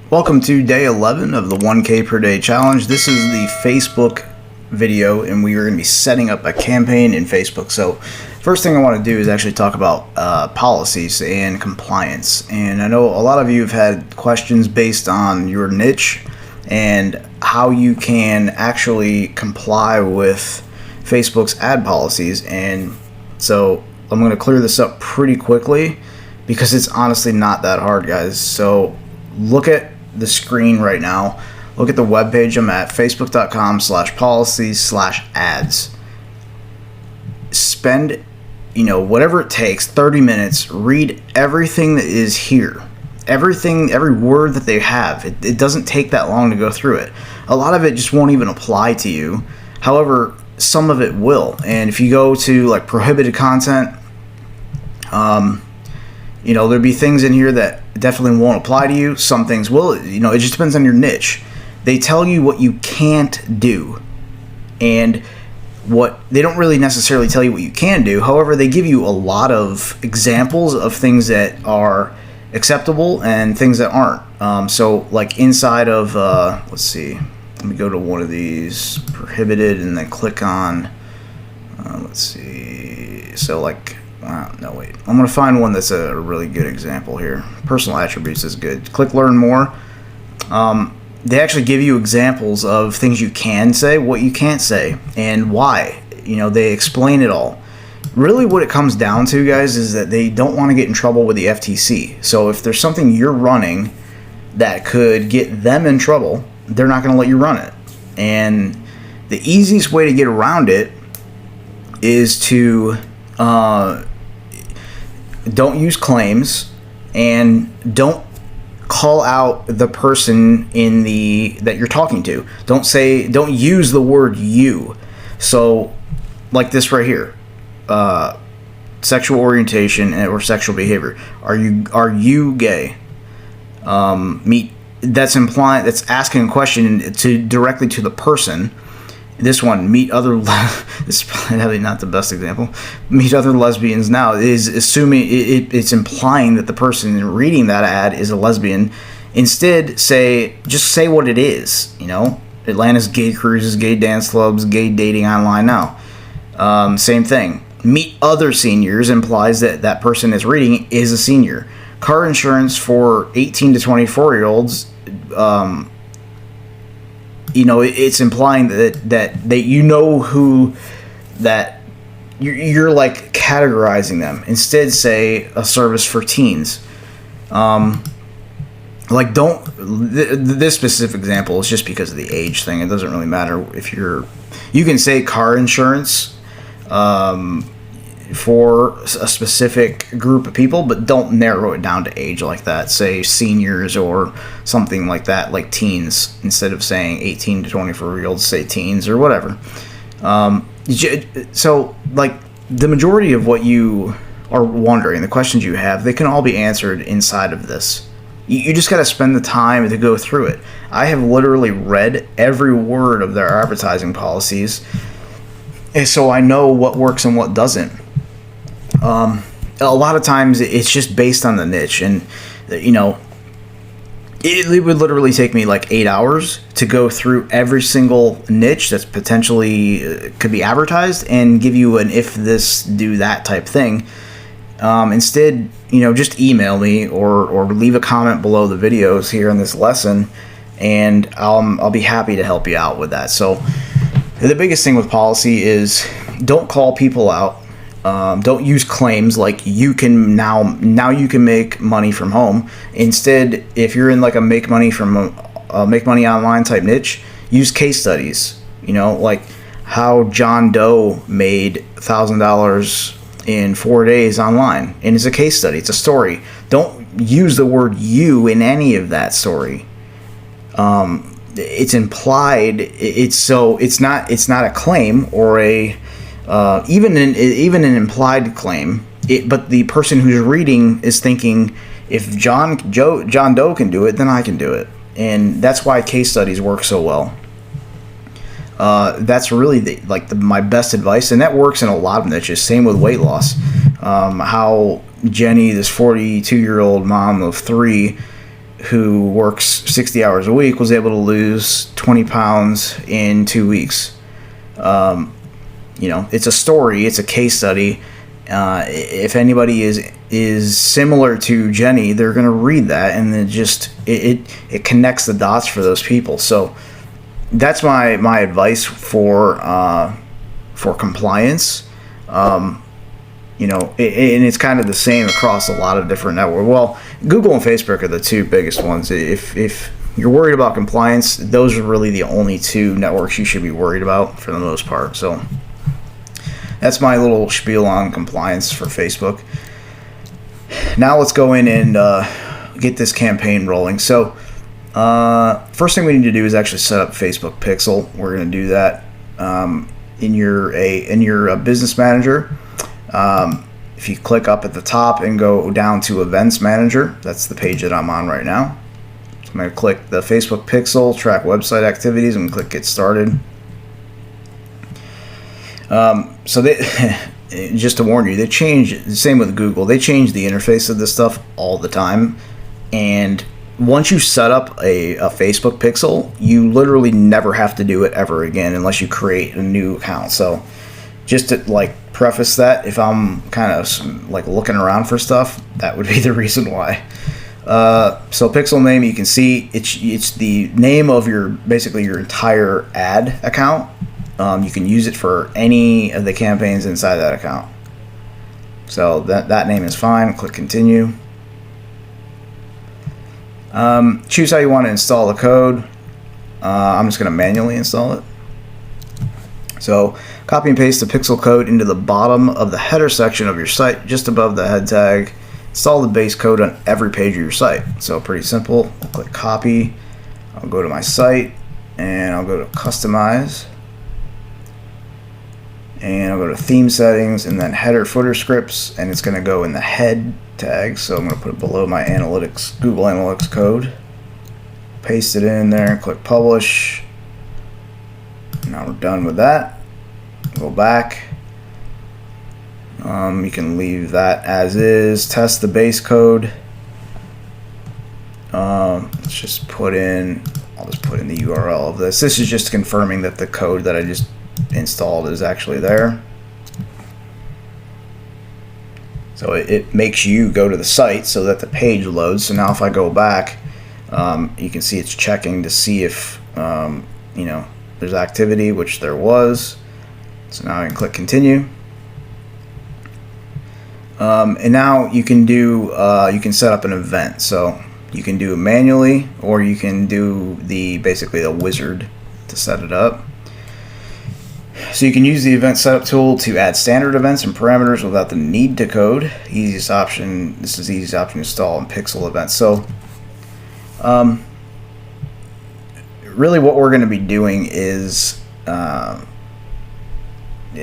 Welcome to day 11 of the 1K per day challenge. This is the Facebook video, and we are going to be setting up a campaign in Facebook. So first thing I want to do is actually talk about policies and compliance. And I know a lot of you have had questions based on your niche and how you can actually comply with Facebook's ad policies. And so I'm going to clear this up pretty quickly because it's honestly not that hard, guys. So look at the screen right now. Look at the webpage I'm at, facebook.com/policies/ads. Spend, whatever it takes, 30 minutes, read everything that is here. Everything, every word that they have. It doesn't take that long to go through it. A lot of it just won't even apply to you. However, some of it will. And if you go to like prohibited content, there'll be things in here that definitely won't apply to you. Some things will. It just depends on your niche. They tell you what you can't do, and what they don't really necessarily tell you what you can do. However, they give you a lot of examples of things that are acceptable and things that aren't. So like inside of, let's see, let me go to one of these prohibited and then click on, let's see. So like, no, wait. I'm going to find one that's a really good example here. Personal attributes is good. Click learn more. They actually give you examples of things you can say, what you can't say, and why. They explain it all. Really what it comes down to, guys, is that they don't want to get in trouble with the FTC. So if there's something you're running that could get them in trouble, they're not going to let you run it. And the easiest way to get around it is to don't use claims, and don't call out the person that you're talking to. Don't use the word you. So like this right here, sexual orientation or sexual behavior. Are you gay? That's asking a question directly to the person. This one, meet other. This is probably not the best example. Meet other lesbians now is assuming it's implying that the person reading that ad is a lesbian. Instead, just say what it is. Atlanta's gay cruises, gay dance clubs, gay dating online now. Same thing. Meet other seniors implies that person is reading is a senior. Car insurance for 18 to 24-year-olds. It's implying that who that you're like categorizing them. Instead, say a service for teens. This specific example is just because of the age thing. It doesn't really matter if you can say car insurance for a specific group of people, but don't narrow it down to age like that. Say seniors or something like that, like teens. Instead of saying 18 to 24-year-olds, say teens or whatever. So, like, the majority of what you are wondering, the questions you have, they can all be answered inside of this. You just got to spend the time to go through it. I have literally read every word of their advertising policies, and so I know what works and what doesn't. A lot of times it's just based on the niche, and it would literally take me like 8 hours to go through every single niche that's potentially could be advertised and give you an if this do that type thing. Instead, just email me or leave a comment below the videos here in this lesson, and I'll be happy to help you out with that. So the biggest thing with policy is don't call people out. Don't use claims like you can now you can make money from home. Instead, if you're in like a make money online type niche, use case studies. Like how John Doe made $1,000 in 4 days online, and it's a case study. It's a story. Don't use the word you in any of that story. It's implied. It's not a claim or a even an implied claim, but the person who's reading is thinking, if John Doe can do it, then I can do it, and that's why case studies work so well. That's really my best advice, and that works in a lot of niches. Same with weight loss. How Jenny, this 42-year-old mom of 3, who works 60 hours a week was able to lose 20 pounds in 2 weeks. It's a story, it's a case study. If anybody is similar to Jenny, they're going to read that, and it connects the dots for those people. So that's my advice for compliance. And it's kind of the same across a lot of different networks. Well, Google and Facebook are the two biggest ones. If you're worried about compliance, those are really the only two networks you should be worried about for the most part. So that's my little spiel on compliance for Facebook. Now let's go in and get this campaign rolling. So first thing we need to do is actually set up Facebook Pixel. We're going to do that in your business manager. If you click up at the top and go down to Events Manager, that's the page that I'm on right now. So I'm going to click the Facebook Pixel, track website activities, and click Get Started. So they, just to warn you, they change, the same with Google, they change the interface of this stuff all the time. And once you set up a Facebook Pixel, you literally never have to do it ever again unless you create a new account. So just to preface that, if I'm kind of looking around for stuff, that would be the reason why. So Pixel name, you can see it's the name of basically your entire ad account. You can use it for any of the campaigns inside that account. So that name is fine. Click continue. Choose how you want to install the code. I'm just going to manually install it. So copy and paste the pixel code into the bottom of the header section of your site, just above the head tag. Install the base code on every page of your site. So pretty simple. I'll click copy. I'll go to my site and I'll go to customize. And I'll go to theme settings and then header footer scripts, and it's going to go in the head tag. So I'm going to put it below my analytics, Google Analytics code. Paste it in there, click publish. Now we're done with that. Go back. You can leave that as is. Test the base code. Let's just put in, I'll just put in the URL of this. This is just confirming that the code that I just installed is actually there. So it makes you go to the site so that the page loads. So now if I go back, you can see it's checking to see if there's activity, which there was. So now I can click continue. And now you can do you can set up an event. So you can do it manually, or you can do basically the wizard to set it up. So you can use the event setup tool to add standard events and parameters without the need to code. Easiest option. This is the easiest option to install in Pixel events. So really what we're going to be doing is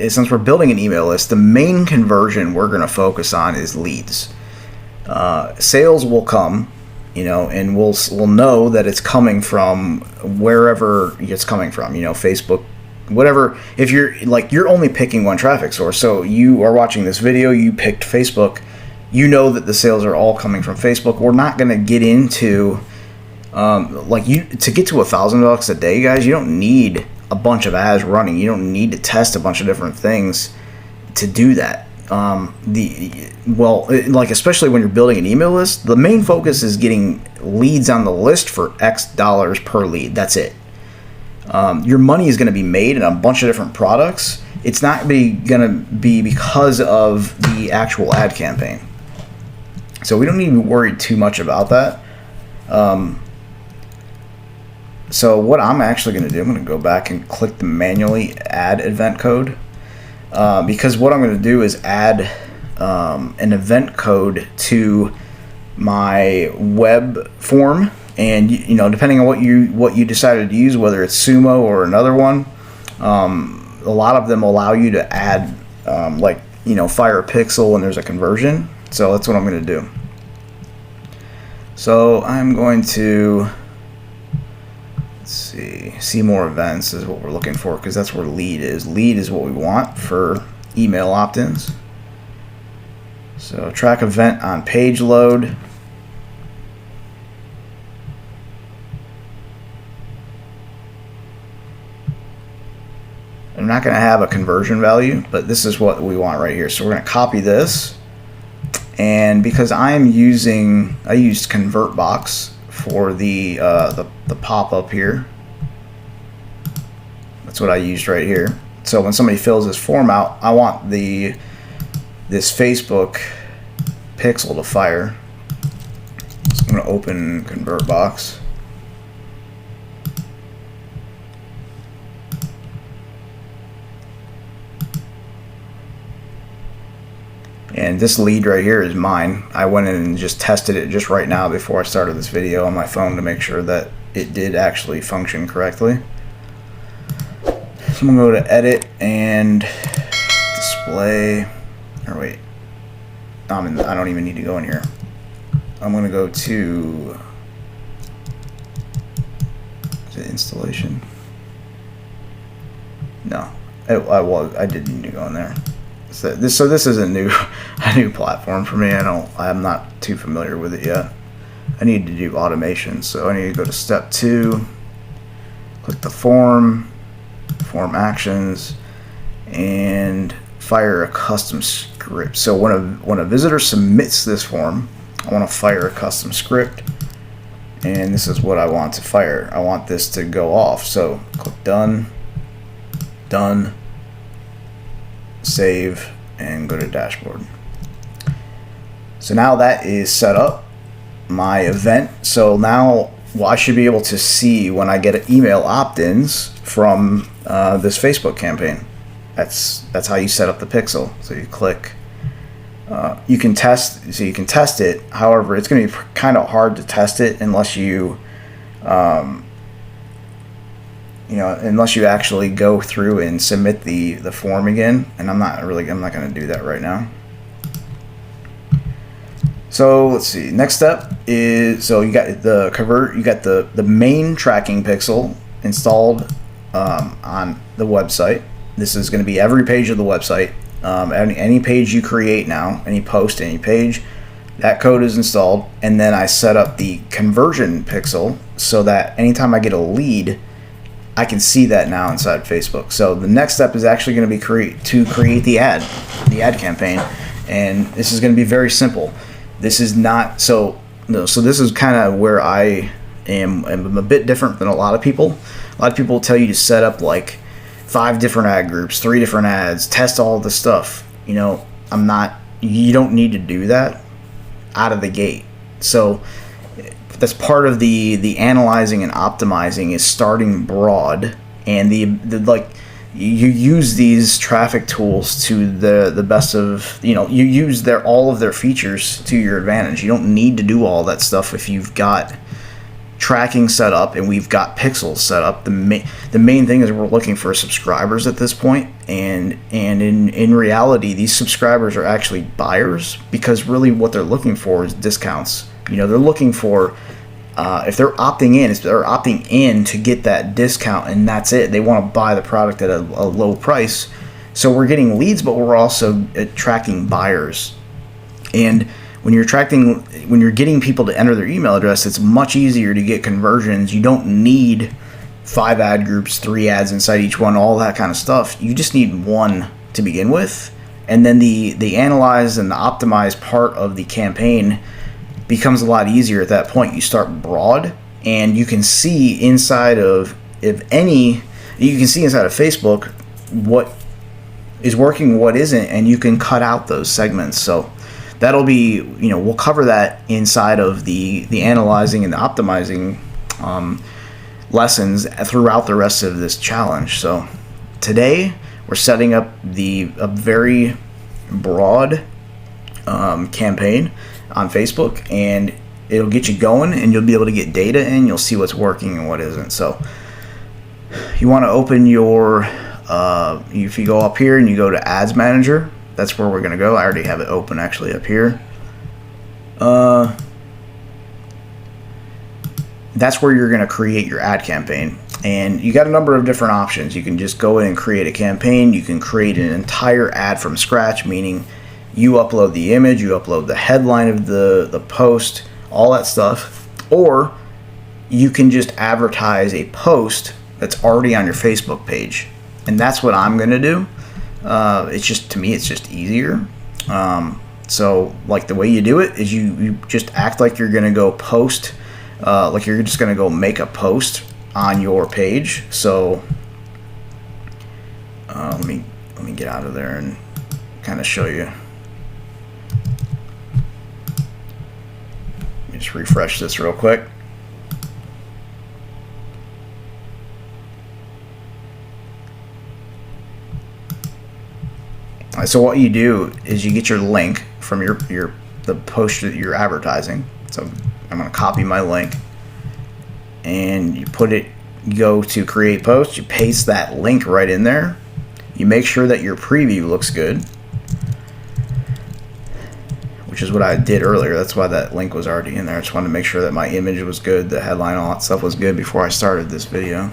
since we're building an email list, the main conversion we're going to focus on is leads. Sales will come, and we'll know that it's coming from wherever it's coming from, Facebook, whatever. If you're only picking one traffic source, so you are watching this video, you picked Facebook, you know that the sales are all coming from Facebook. We're not going to get into to get to $1,000 a day, guys. You don't need a bunch of ads running. You don't need to test a bunch of different things to do that. Especially when you're building an email list, the main focus is getting leads on the list for X dollars per lead. That's it. Your money is going to be made in a bunch of different products. It's not going to be because of the actual ad campaign. So we don't need to be worried too much about that. So what I'm actually going to do, I'm going to go back and click the manually add event code. Because what I'm going to do is add an event code to my web form. And depending on what you decided to use, whether it's Sumo or another one, a lot of them allow you to add fire a pixel when there's a conversion. So that's what I'm going to do. So I'm going to see more events is what we're looking for, because that's where lead is. Lead is what we want for email opt-ins. So track event on page load. they're not going to have a conversion value, but this is what we want right here. So we're going to copy this, and because I used ConvertBox for the pop-up here. That's what I used right here. So when somebody fills this form out, I want this Facebook pixel to fire. So I'm going to open ConvertBox. And this lead right here is mine. I went in and just tested it just right now before I started this video on my phone to make sure that it did actually function correctly. So I'm going to go to edit and display, or wait, I don't even need to go in here. I'm going to go to, is it installation? No, I didn't need to go in there. So this is a new platform for me. I'm not too familiar with it yet. I need to do automation, so I need to go to step 2, click the form actions, and fire a custom script. So when a visitor submits this form, I want to fire a custom script, and this is what I want to fire. I want this to go off. So click done, save, and go to dashboard. So now that is set up, my event. So now I should be able to see when I get email opt-ins from this Facebook campaign. That's how you set up the pixel. So you click, you can test it. However, it's going to be kind of hard to test it unless you unless you actually go through and submit the form again, and I'm not going to do that right now. So let's see. Next step is, so you got the main tracking pixel installed on the website. This is going to be every page of the website. Any page you create now, any post, any page, that code is installed, and then I set up the conversion pixel so that anytime I get a lead, I can see that now inside Facebook. So the next step is actually going to be create the ad campaign, and this is going to be very simple. This is not so this is kind of where I am a bit different than a lot of people. A lot of people will tell you to set up like 5 different ad groups, 3 different ads, test all this stuff. You don't need to do that out of the gate. So that's part of the analyzing and optimizing, is starting broad, and you use these traffic tools to the best of, you use all of their features to your advantage. You don't need to do all that stuff if you've got tracking set up and we've got pixels set up. The main thing is we're looking for subscribers at this point, and in reality, these subscribers are actually buyers, because really what they're looking for is discounts. They're looking for, if they're opting in to get that discount, and that's it. They want to buy the product at a low price. So we're getting leads, but we're also attracting buyers. And when you're getting people to enter their email address, it's much easier to get conversions. You don't need 5 ad groups, 3 ads inside each one, all that kind of stuff. You just need 1 to begin with, and then the analyze and the optimize part of the campaign becomes a lot easier at that point. You start broad, and you can see inside of Facebook what is working, what isn't, and you can cut out those segments. So that'll be, we'll cover that inside of the analyzing and the optimizing lessons throughout the rest of this challenge. So today we're setting up a very broad campaign on Facebook, and it'll get you going, and you'll be able to get data in. You'll see what's working and what isn't. So you want to open your if you go up here and you go to Ads Manager, that's where we're going to go. I already have it open actually up here. That's where you're going to create your ad campaign, and you got a number of different options. You can just go in and create a campaign. You can create an entire ad from scratch, meaning you upload the image, you upload the headline of the post, all that stuff. Or you can just advertise a post that's already on your Facebook page. and that's what I'm gonna do. It's just, to me, it's just easier. So like the way you do it is you just act like you're gonna go post, like you're just gonna go make a post on your page. So let me get out of there and kind of show you. Let me just refresh this real quick. So what you do is you get your link from the post that you're advertising. So I'm going to copy my link, and you go to create post, you paste that link right in there. You make sure that your preview looks good, which is what I did earlier. That's why that link was already in there. I just wanted to make sure that my image was good, the headline, all that stuff was good before I started this video.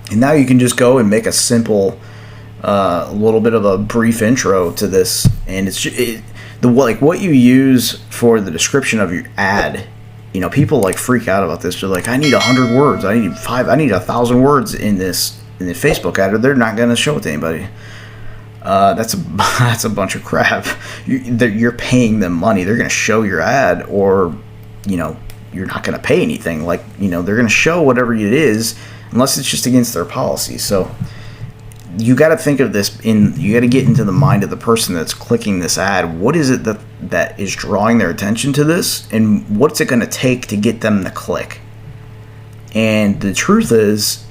And now you can just go and make a simple little bit of a brief intro to this, and what you use for the description of your ad. You know, people like freak out about this. They're like, I need 100 words. I need 1,000 words in the Facebook ad, or they're not going to show it to anybody. That's a bunch of crap. You're paying them money. They're going to show your ad, or you're not going to pay anything. Like, they're going to show whatever it is, unless it's just against their policy. So you got to think of this you got to get into the mind of the person that's clicking this ad. What is it that is drawing their attention to this, and what's it going to take to get them to click? And the truth is,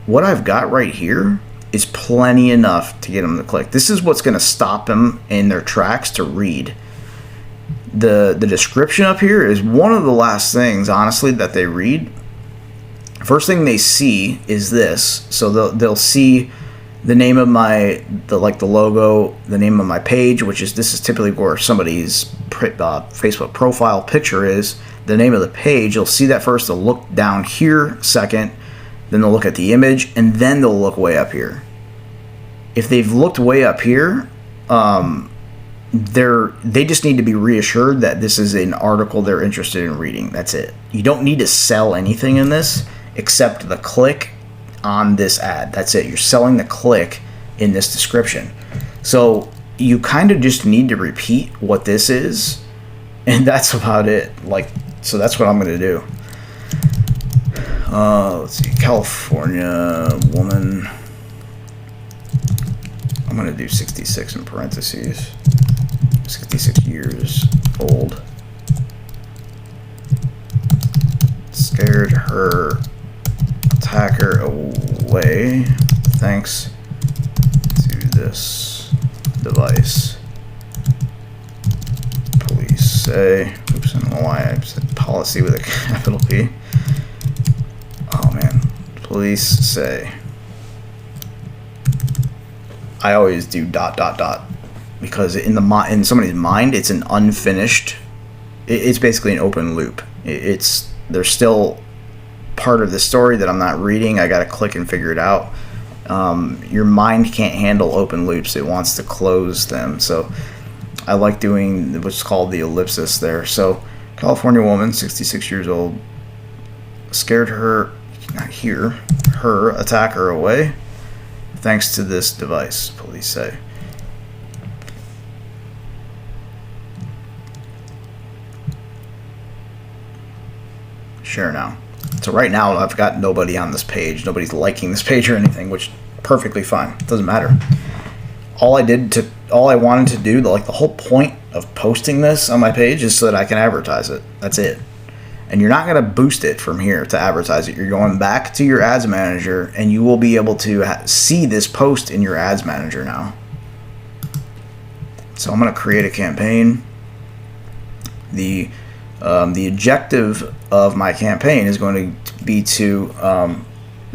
what I've got right here is plenty enough to get them to click. This is what's going to stop them in their tracks to read. The description up here is one of the last things, honestly, that they read. First thing they see is this. So they'll see the name of the logo, the name of my page, this is typically where somebody's Facebook profile picture is, the name of the page. You'll see that first. They'll look down here second, then they'll look at the image, and then they'll look way up here. If they've looked way up here, they just need to be reassured that this is an article they're interested in reading. That's it. You don't need to sell anything in this except the click on this ad. That's it. You're selling the click in this description. So you kind of just need to repeat what this is, and that's about it. So that's what I'm going to do. Let's see. California woman. I'm going to do 66 in parentheses. 66 years old. Scared her attacker away thanks to this device. Police say, oops, I don't know why I said policy with a capital P. Oh man, police say. I always do ... because in somebody's mind it's an unfinished. It's basically an open loop. There's still part of the story that I'm not reading. I got to click and figure it out. Your mind can't handle open loops. It wants to close them. So I like doing what's called the ellipsis there. So California woman, 66 years old, scared her attacker away thanks to this device, police say. Share now. So right now I've got nobody on this page. Nobody's liking this page or anything, which perfectly fine. Doesn't matter. All I wanted to do, the whole point of posting this on my page is so that I can advertise it. That's it. And you're not going to boost it from here to advertise it. You're going back to your ads manager, and you will be able to see this post in your ads manager now. So I'm going to create a campaign. The objective of my campaign is going to be to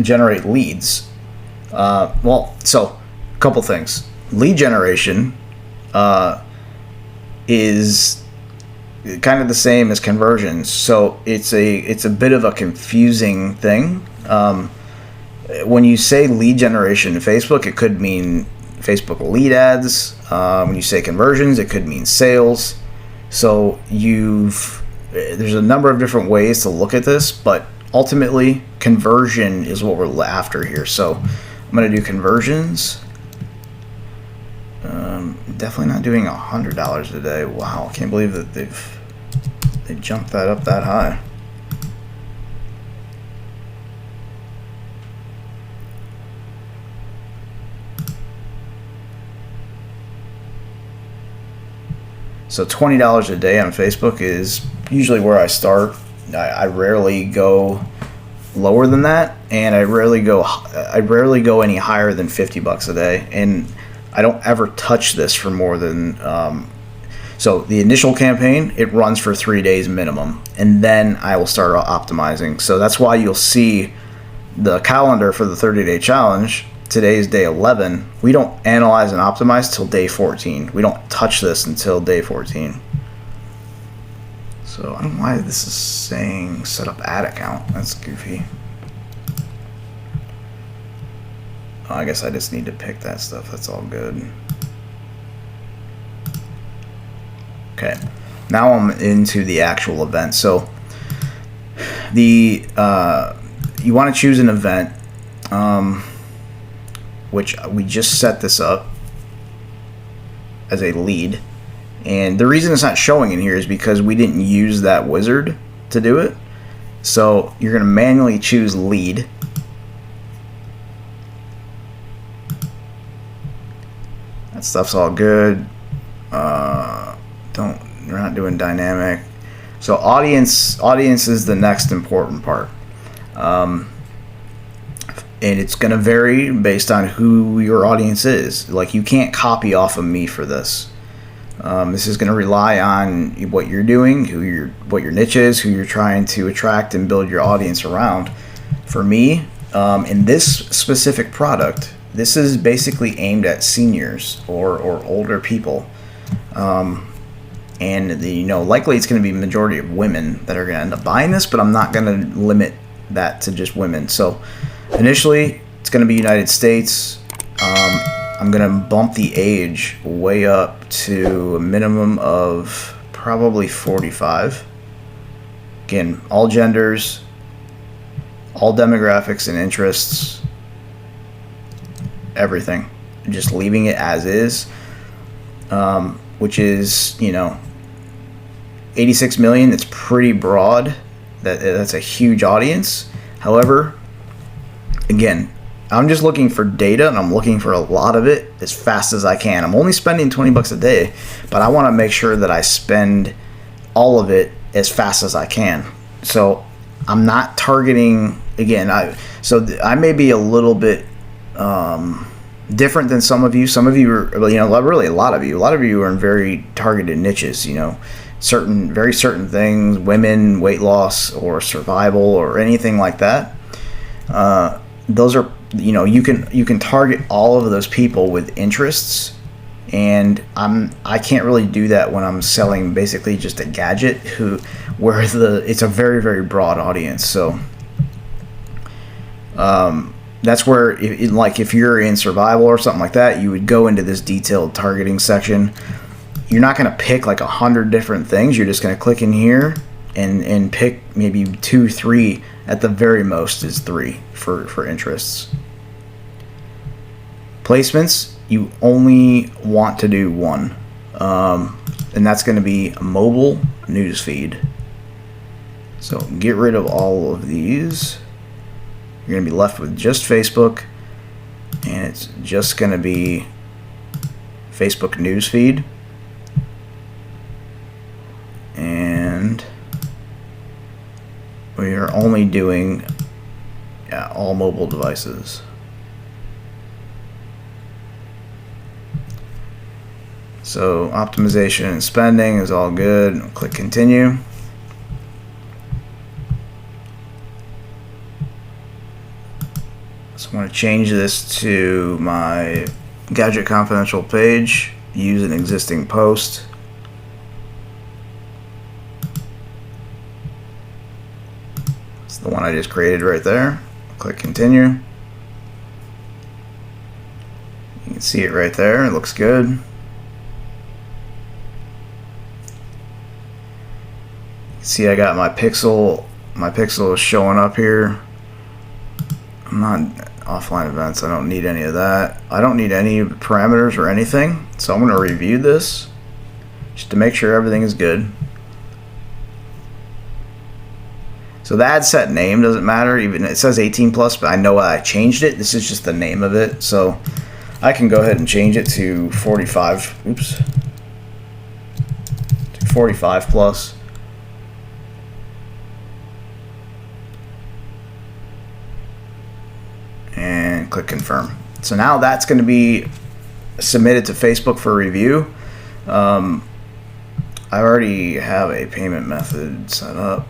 generate leads. So a couple things. Lead generation is kind of the same as conversions, so it's a bit of a confusing thing. When you say lead generation in Facebook, it could mean Facebook lead ads. When you say conversions, it could mean sales. So there's a number of different ways to look at this, but ultimately conversion is what we're after here. So I'm gonna do conversions. Definitely not doing $100 a day. Wow, I can't believe that they jumped that up that high. So $20 a day on Facebook is usually where I start. I rarely go lower than that, and I rarely go any higher than $50 a day, and I don't ever touch this for more than so the initial campaign, it runs for 3 days minimum, and then I will start optimizing. So that's why you'll see the calendar for the 30-day challenge. Today is day 11. We don't analyze and optimize till day 14. We don't touch this until day 14. So I don't know why this is saying set up ad account. That's goofy. Oh, I guess I just need to pick that stuff. That's all good. Okay, now I'm into the actual event. So the you want to choose an event, which we just set this up as a lead. And the reason it's not showing in here is because we didn't use that wizard to do it. So you're going to manually choose lead. That stuff's all good. We're not doing dynamic. So audience is the next important part. And it's going to vary based on who your audience is. Like, you can't copy off of me for this. This is going to rely on what you're doing, what your niche is, who you're trying to attract and build your audience around. For me, in this specific product, this is basically aimed at seniors or older people. And likely it's going to be majority of women that are going to end up buying this, but I'm not going to limit that to just women. So initially, it's going to be United States. I'm going to bump the age way up to a minimum of probably 45. Again, all genders, all demographics and interests, everything. Just leaving it as is, which is, 86 million. It's pretty broad. That's a huge audience. However, again, I'm just looking for data, and I'm looking for a lot of it as fast as I can. I'm only spending $20 a day, but I want to make sure that I spend all of it as fast as I can. So I'm not targeting, again, I may be a little bit different than some of you. Some of you are, really a lot of you are in very targeted niches, certain things, women, weight loss, or survival, or anything like that. Those are, you can target all of those people with interests, and I can't really do that when I'm selling basically just a gadget where it's a very, very broad audience. So that's where, if you're in survival or something like that, you would go into this detailed targeting section. You're not going to pick like 100 different things. You're just going to click in here and pick maybe 2, 3, at the very most is 3 for interests. Placements, you only want to do 1, and that's going to be a mobile newsfeed. So get rid of all of these. You're going to be left with just Facebook, and it's just going to be Facebook newsfeed. And we are only doing all mobile devices. So optimization and spending is all good. Click continue. So I'm going to change this to my Gadget Confidential page. Use an existing post. It's the one I just created right there. Click continue. You can see it right there. It looks good. See, I got my pixel is showing up here. I'm Offline events, I don't need any of that. I don't need any parameters or anything. So I'm going to review this just to make sure everything is good. So the ad set name doesn't matter. Even it says 18 plus, but I know I changed it. This is just the name of it. So I can go ahead and change it to 45. Oops. To 45 plus. And click confirm. So now that's going to be submitted to Facebook for review. I already have a payment method set up.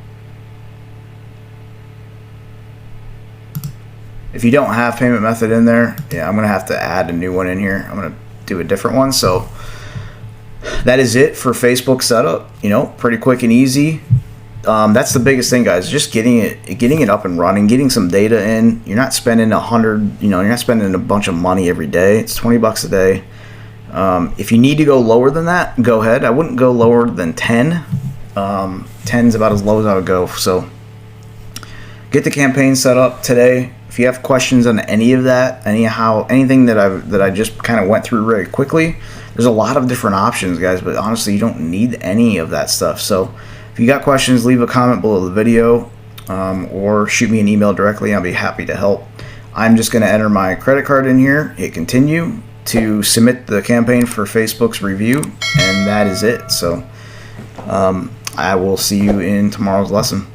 If you don't have payment method in there, yeah, I'm going to have to add a new one in here. I'm going to do a different one. So that is it for Facebook setup. You know, pretty quick and easy. That's the biggest thing, guys. Just getting it up and running, getting some data in. You're not spending you're not spending a bunch of money every day. It's $20 a day. If you need to go lower than that, go ahead. I wouldn't go lower than 10. 10's about as low as I would go. So get the campaign set up today. If you have questions on any of that, anything that I just kind of went through very quickly, there's a lot of different options, guys. But honestly, you don't need any of that stuff. So if you got questions, leave a comment below the video or shoot me an email directly. I'll be happy to help. I'm just going to enter my credit card in here, hit continue to submit the campaign for Facebook's review, and that is it. So I will see you in tomorrow's lesson.